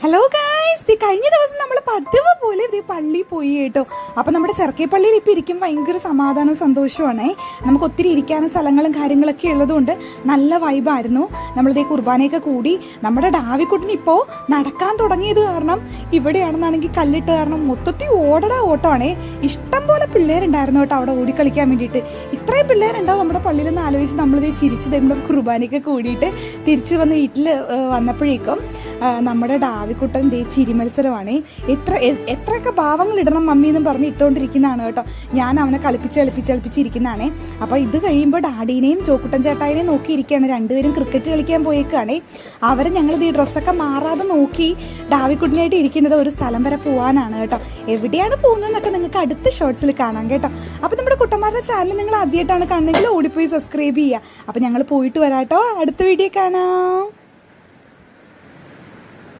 Hello guys, കഴിഞ്ഞ ദിവസം നമ്മൾ പതിവ് പോലെ പള്ളിയിൽ പോയി കേട്ടോ. അപ്പം നമ്മുടെ ചെറുക്കേപ്പള്ളിയിൽ ഇപ്പം ഇരിക്കും ഭയങ്കര സമാധാനവും സന്തോഷമാണേ. നമുക്ക് ഒത്തിരി ഇരിക്കാനും സ്ഥലങ്ങളും കാര്യങ്ങളൊക്കെ ഉള്ളതുകൊണ്ട് നല്ല വൈബായിരുന്നു. നമ്മളിതേ കുർബാനയൊക്കെ കൂടി നമ്മുടെ ഡാവിക്കുട്ടിന് ഇപ്പോൾ നടക്കാൻ തുടങ്ങിയത് കാരണം ഇവിടെയാണെന്നാണെങ്കിൽ കല്ലിട്ട് കാരണം മൊത്തത്തിൽ ഓട്ടമാണേ. ഇഷ്ടം പോലെ പിള്ളേരുണ്ടായിരുന്നു കേട്ടോ അവിടെ ഓടിക്കളിക്കാൻ വേണ്ടിയിട്ട്. ഇത്രയും പിള്ളേരുണ്ടാവും നമ്മുടെ പള്ളിയിലെന്ന് ആലോചിച്ച് നമ്മളിതേ ചിരിച്ച് നമ്മുടെ കുർബാനയൊക്കെ കൂടിയിട്ട് തിരിച്ച് വന്ന് വീട്ടിൽ വന്നപ്പോഴേക്കും നമ്മുടെ ഡാവിക്കുട്ടൻ ചിരി മത്സരമാണ്. എത്രയൊക്കെ ഭാവങ്ങൾ ഇടണം മമ്മി എന്നും പറഞ്ഞ് ഇട്ടുകൊണ്ടിരിക്കുന്നതാണ് കേട്ടോ. ഞാൻ അവനെ കളിപ്പിച്ചിരിക്കുന്നതാണേ. അപ്പോൾ ഇത് കഴിയുമ്പോൾ ഡാഡീനെയും ചോക്കുട്ടൻ ചേട്ടായിനെയും നോക്കിയിരിക്കുകയാണ്. രണ്ടുപേരും ക്രിക്കറ്റ് കളിക്കാൻ പോയേക്കാണേ. അവരെ ഞങ്ങളിത് ഈ ഡ്രസ്സൊക്കെ മാറാതെ നോക്കി ഡാവിക്കുട്ടനായിട്ട് ഇരിക്കുന്നത് ഒരു സ്ഥലം വരെ പോകാനാണ് കേട്ടോ. എവിടെയാണ് പോകുന്നതെന്നൊക്കെ നിങ്ങൾക്ക് അടുത്ത ഷോർട്സിൽ കാണാം കേട്ടോ. അപ്പോൾ നമ്മുടെ കുട്ടന്മാരുടെ ചാനൽ നിങ്ങൾ ആദ്യമായിട്ടാണ് കാണുന്നതെങ്കിൽ ഓടിപ്പോയി സബ്സ്ക്രൈബ് ചെയ്യുക. അപ്പോൾ ഞങ്ങൾ പോയിട്ട് വരാം കേട്ടോ. അടുത്ത വീഡിയോ കാണാം.